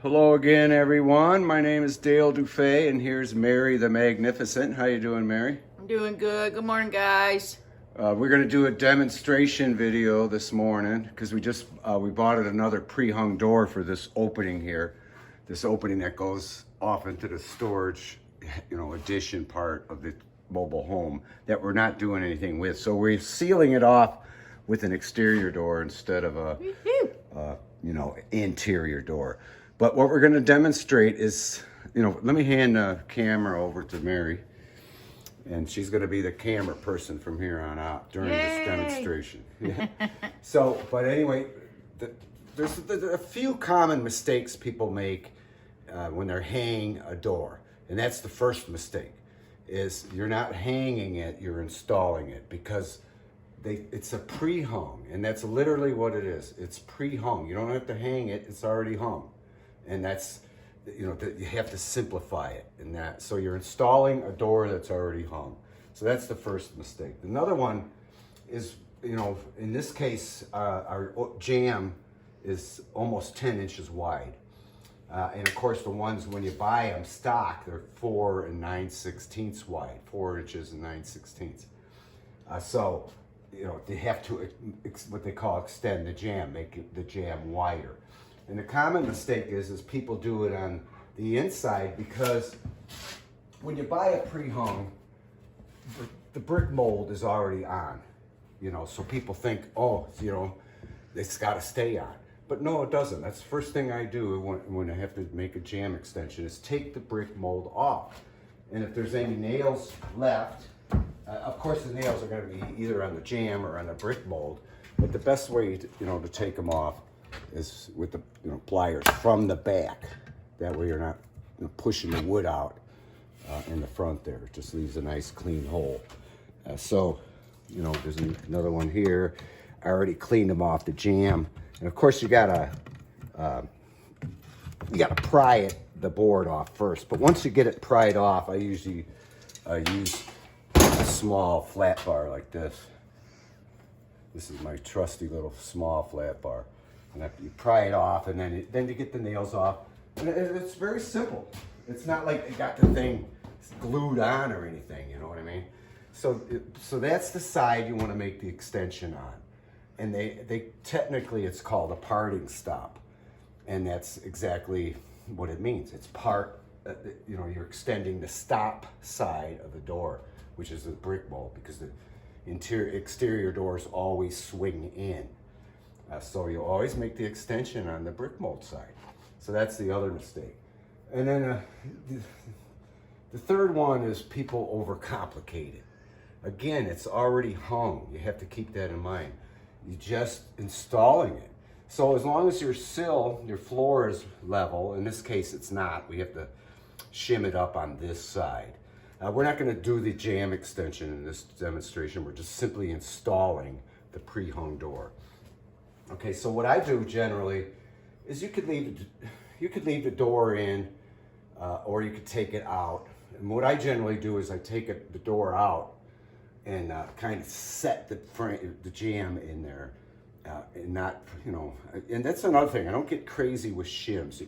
Hello again, everyone. My name is Dale DuFay, and here's Mary the Magnificent. How you doing, Mary? I'm doing good. Good morning, guys. We're going to do a demonstration video this morning because we bought another pre-hung door for this opening here. This opening that goes off into the storage, addition part of the mobile home that we're not doing anything with. So we're sealing it off with an exterior door instead of a, interior door. But what we're going to demonstrate is, let me hand the camera over to Mary, and she's going to be the camera person from here on out during this demonstration. Yeah. But anyway, there's a few common mistakes people make when they're hanging a door, and that's the first mistake, is you're not hanging it, you're installing it, because it's a pre-hung, and that's literally what it is. It's pre-hung. You don't have to hang it, it's already hung. And that's, you have to simplify it in that. So you're installing a door that's already hung. So that's the first mistake. Another one is, in this case, our jamb is almost 10 inches wide. And of course, the ones when you buy them stock, they're 4 9/16 wide, 4 inches and 9/16. So, they have to, what they call extend the jamb, make the jamb wider. And the common mistake is people do it on the inside, because when you buy a pre-hung, the brick mold is already on, so people think, it's got to stay on. But no, it doesn't. That's the first thing I do when I have to make a jamb extension, is take the brick mold off. And if there's any nails left, of course the nails are going to be either on the jamb or on the brick mold, but the best way to take them off is with the pliers from the back. That way you're not pushing the wood out in the front there. It just leaves a nice clean hole. There's another one here. I already cleaned them off the jamb, and of course you gotta pry the board off first. But once you get it pried off, I usually use a small flat bar like this. This is my trusty little small flat bar. And you pry it off, and then you get the nails off. And it's very simple. It's not like you got the thing glued on or anything, you know what I mean? So that's the side you want to make the extension on. And they technically, it's called a parting stop. And that's exactly what it means. It's you're extending the stop side of the door, which is the brick mold, because the exterior doors always swing in. So you always make the extension on the brick mold side. So that's the other mistake. And then the third one is people overcomplicate it. Again, it's already hung. You have to keep that in mind. You're just installing it. So as long as your floor is level, in this case it's not, we have to shim it up on this side. We're not going to do the jamb extension in this demonstration. We're just simply installing the pre-hung door. Okay, so what I do generally is you could leave the door in, or you could take it out. And what I generally do is I take the door out and kind of set the jamb in there, and not, and that's another thing. I don't get crazy with shims.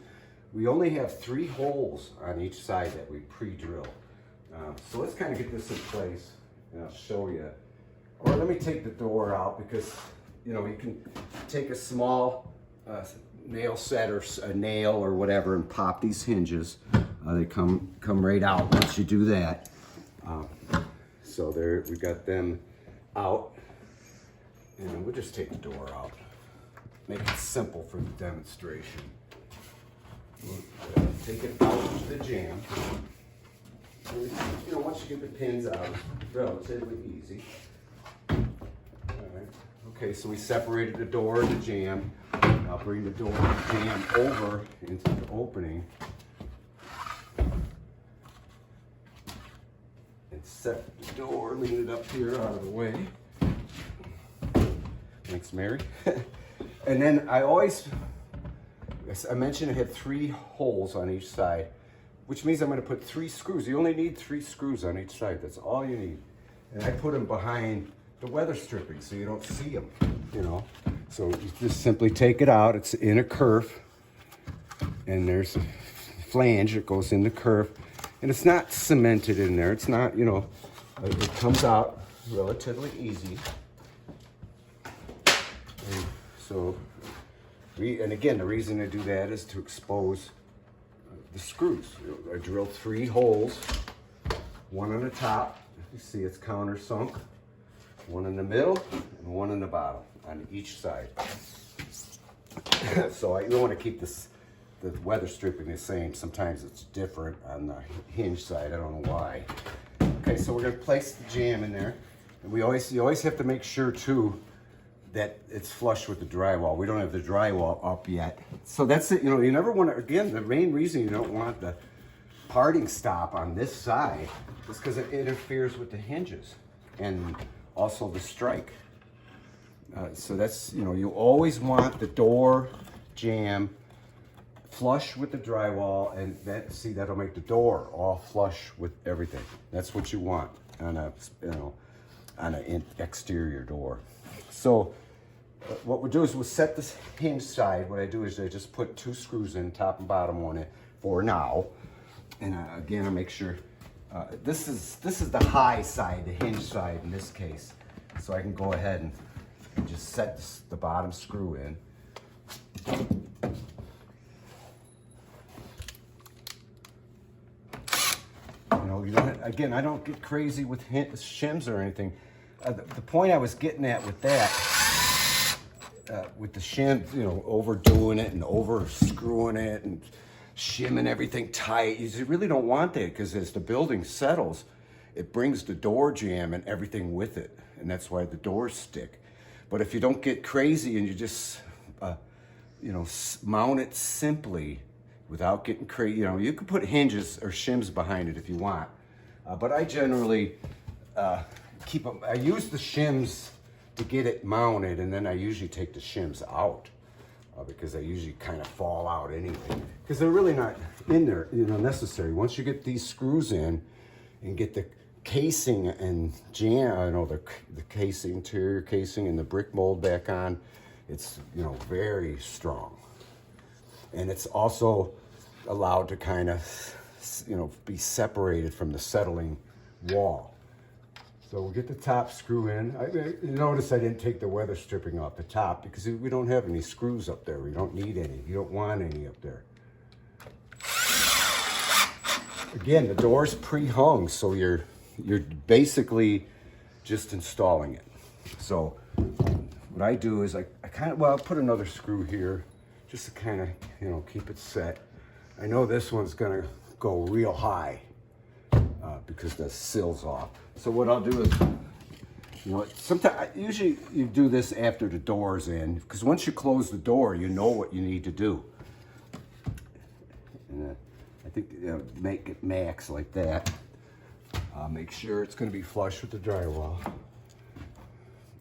We only have 3 holes on each side that we pre-drill. So let's kind of get this in place, and I'll show you. Or let me take the door out, because you can take a small nail set or a nail or whatever and pop these hinges. They come right out once you do that. So there, we got them out, and we'll just take the door out. Make it simple for the demonstration. We'll take it out of the jamb. Once you get the pins out, it's relatively easy. Okay, so we separated the door and the jamb. I'll bring the door and the jamb over into the opening and set the door, lean it up here out of the way. Thanks, Mary. And then I mentioned I had 3 holes on each side, which means I'm going to put 3 screws. You only need 3 screws on each side. That's all you need. And I put them behind the weather stripping so you don't see them, So you just simply take it out. It's in a kerf. and there's a flange that goes in the curve, and it's not cemented in there. It's not, you know, it comes out relatively easy. And so, and again, the reason I do that is to expose the screws. I drilled 3 holes, one on the top. You see it's countersunk, one in the middle, and one in the bottom on each side. So I don't want to keep the weather stripping the same. Sometimes it's different on the hinge side. I don't know why. Okay, so we're going to place the jamb in there. And you always have to make sure too that it's flush with the drywall. We don't have the drywall up yet. So that's it. You know, you never want to, again, the main reason you don't want the parting stop on this side is because it interferes with the hinges and also the strike. So that's, you know, you always want the door jamb flush with the drywall, and that'll make the door all flush with everything. That's what you want on a, you know, on an exterior door. So what we'll do is we'll set this hinge side. What I do is I just put 2 screws in, top and bottom on it for now. And again, I make sure this is the high side, the hinge side in this case. So I can go ahead and just set the bottom screw in. You know, again, I don't get crazy with shims or anything. The point I was getting at with that, with the shim, you know, overdoing it and over screwing it and shimming everything tight, you really don't want that, because as the building settles, it brings the door jamb and everything with it, and that's why the doors stick. But if you don't get crazy and you just, you know, mount it simply without getting crazy, you know, you can put hinges or shims behind it if you want. But I generally keep them, I use the shims to get it mounted, and then I usually take the shims out because they usually kind of fall out anyway, because they're really not in there, you know, necessary. Once you get these screws in and get the casing and jam, I know the casing, interior casing and the brick mold back on, it's, you know, very strong. And it's also allowed to kind of, you know, be separated from the settling wall. So we'll get the top screw in. You notice I didn't take the weather stripping off the top because we don't have any screws up there. We don't need any. You don't want any up there. Again, the door's pre-hung, so you're basically just installing it. So what I do is I kind of, well, I'll put another screw here just to kind of, you know, keep it set. I know this one's gonna go real high because the sill's off. So what I'll do is, you know, sometimes, usually you do this after the door's in, because once you close the door, you know what you need to do. And I think, you know, make it max like that. Make sure it's going to be flush with the drywall.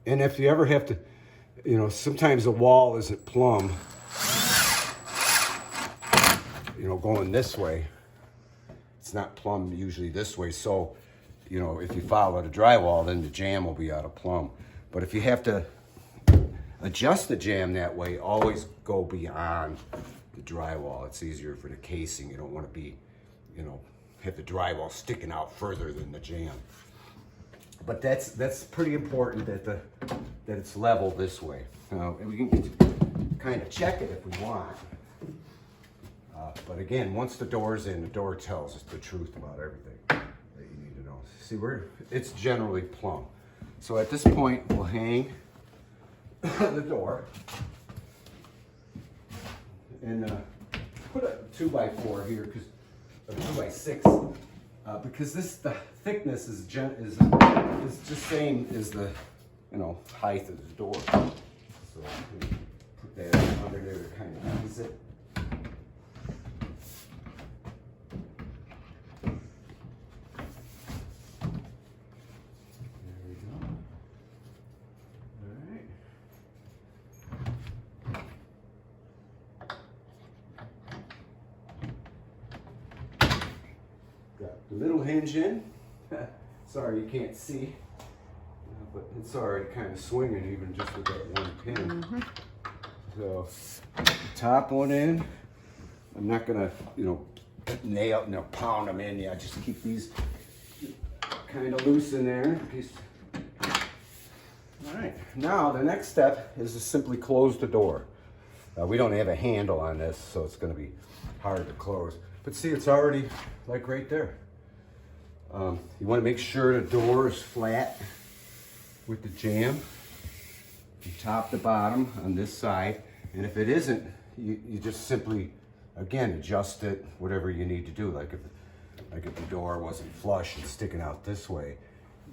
And if you ever have to, you know, sometimes the wall isn't plumb, you know, going this way. It's not plumb usually this way. So, you know, if you follow the drywall, then the jamb will be out of plumb. But if you have to adjust the jamb that way, always go beyond the drywall. It's easier for the casing. You don't want to be, you know, have the drywall sticking out further than the jamb. But that's pretty important that it's level this way. And we can kind of check it if we want. But again, once the door's in, the door tells us the truth about everything that you need to know. See, it's generally plumb. So at this point, we'll hang the door and put a 2x4 here, because a 2x6, because the thickness is just same as the, you know, height of the door. So put that under there to kind of ease it. Got the middle hinge in. Sorry you can't see, but it's already kind of swinging even just with that one pin. So top one in, I'm not gonna, pound them in. Yeah, just keep these kind of loose in there. All right, now the next step is to simply close the door. We don't have a handle on this, so it's gonna be hard to close. But see, it's already like right there. You wanna make sure the door is flat with the jamb from top to bottom on this side. And if it isn't, you just simply, again, adjust it, whatever you need to do. Like if the door wasn't flush and sticking out this way,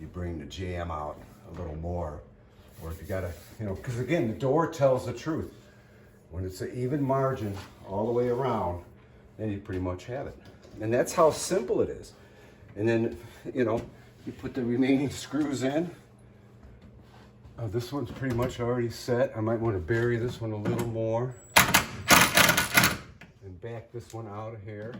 you bring the jamb out a little more. Or if you gotta, because again, the door tells the truth. When it's an even margin all the way around, then you pretty much have it. And that's how simple it is. And then, you put the remaining screws in. This one's pretty much already set. I might want to bury this one a little more. And back this one out of here.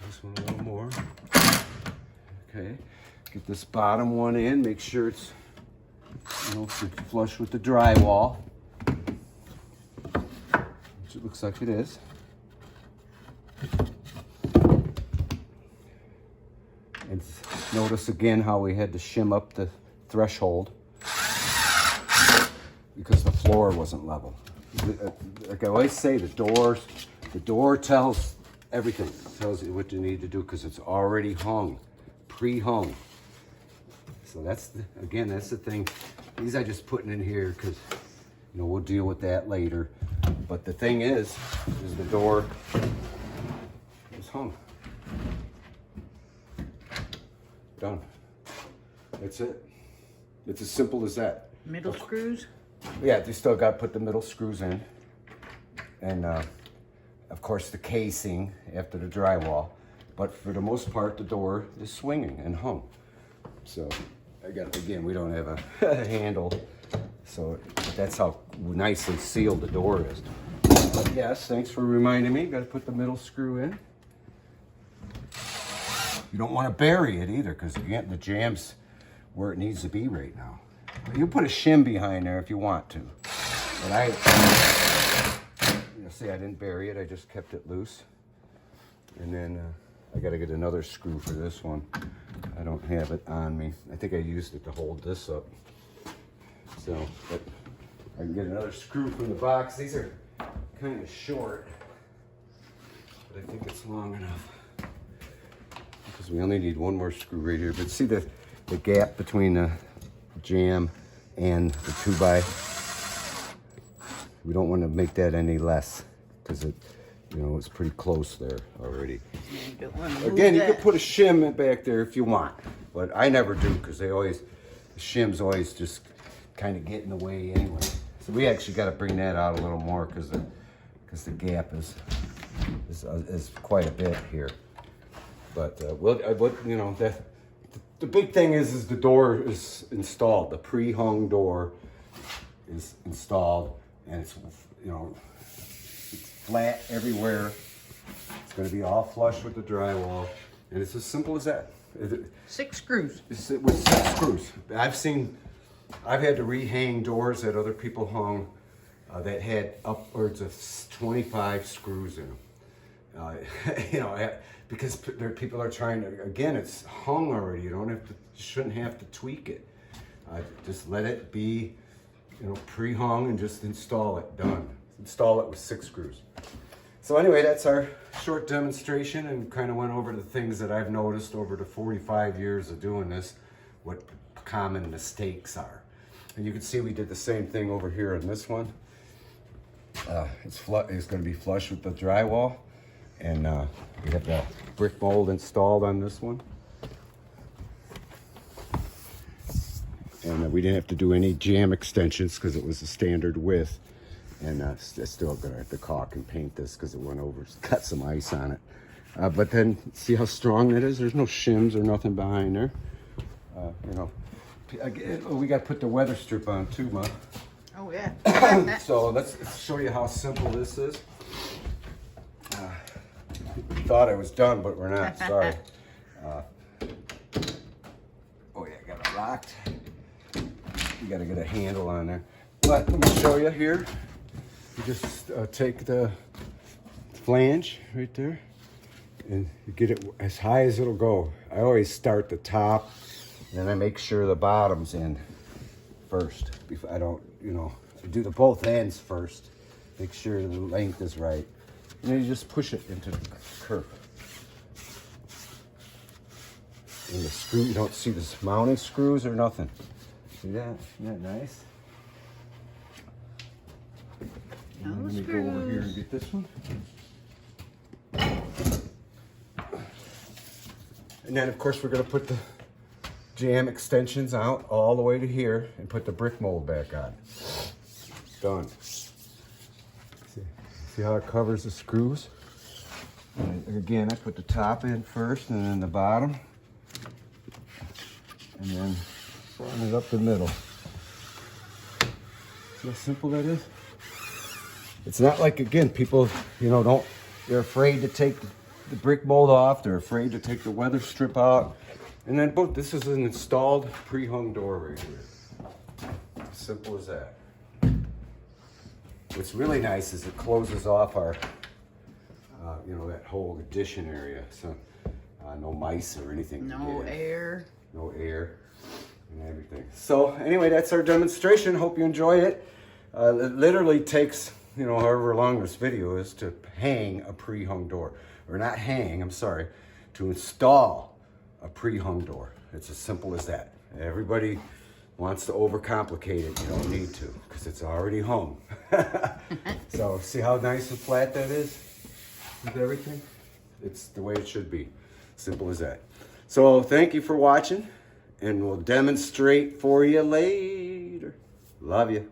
This one a little more. Okay. Get this bottom one in. Make sure it's, flush with the drywall. Which it looks like it is. And notice again how we had to shim up the threshold because the floor wasn't level. Like I always say, the door tells everything. It tells you what you need to do because it's already hung, pre-hung. So that's the thing. These I just putting in here because we'll deal with that later. But the thing is the door is hung. Done. That's it. It's as simple as that. Middle screws? Yeah, you still got to put the middle screws in. And of course the casing after the drywall. But for the most part, the door is swinging and hung. So again, we don't have a handle. So that's how nicely sealed the door is. But yes, thanks for reminding me. Got to put the middle screw in. You don't want to bury it either, because again, the jamb's where it needs to be right now. You put a shim behind there if you want to. But see, I didn't bury it. I just kept it loose. And then I got to get another screw for this one. I don't have it on me. I think I used it to hold this up. So, but I can get another screw from the box. These are kind of short, but I think it's long enough. Because we only need one more screw right here. But see the gap between the jamb and the 2x? We don't want to make that any less because it's pretty close there already. Again, you could put a shim back there if you want, but I never do because the shims always just kind of get in the way anyway. So we actually got to bring that out a little more because the gap is quite a bit here. But the big thing is the door is installed. The pre-hung door is installed, and it's flat everywhere. It's going to be all flush with the drywall, and it's as simple as that. 6 screws. With 6 screws. I've had to rehang doors that other people hung that had upwards of 25 screws in them. Because people are trying to, again, it's hung already. You shouldn't have to tweak it. Just let it be, pre-hung and just install it. Done. Install it with 6 screws. So anyway, that's our short demonstration, and kind of went over the things that I've noticed over the 45 years of doing this, what common mistakes are. And you can see we did the same thing over here in this one. It's going to be flush with the drywall, and we have the brick mold installed on this one. And we didn't have to do any jamb extensions because it was a standard width. And still going to have to caulk and paint this because it went over, got some ice on it. But then see how strong that is? There's no shims or nothing behind there. We got to put the weather strip on too, Ma. Oh yeah. So let's show you how simple this is. We thought I was done, but we're not. Sorry. Oh yeah, got it locked. You got to get a handle on there. let me show you here. You just take the flange right there and you get it as high as it'll go. I always start the top and then I make sure the bottom's in first. I don't, I do the both ends first. Make sure the length is right. And then you just push it into the curve. And the screw, you don't see this mounting screws or nothing. See that? Isn't that nice? And then let me go over here and get this one. And then of course we're going to put the jam extensions out all the way to here and put the brick mold back on. Done. See how it covers the screws? And again, I put the top in first and then the bottom. And then run it up the middle. See how simple that is? It's not like, again, people, they're afraid to take the brick mold off. They're afraid to take the weather strip out. And then, boom, this is an installed pre-hung door right here. Simple as that. What's really nice is it closes off our, that whole addition area. So no mice or anything. No air. No air and everything. So anyway, that's our demonstration. Hope you enjoy it. It literally takes, however long this video is to hang a pre-hung door. Or not hang, I'm sorry, to install a pre-hung door. It's as simple as that. Everybody wants to overcomplicate it. You don't need to, because it's already hung. So see how nice and flat that is with everything? It's the way it should be. Simple as that. So thank you for watching, and we'll demonstrate for you later. Love you.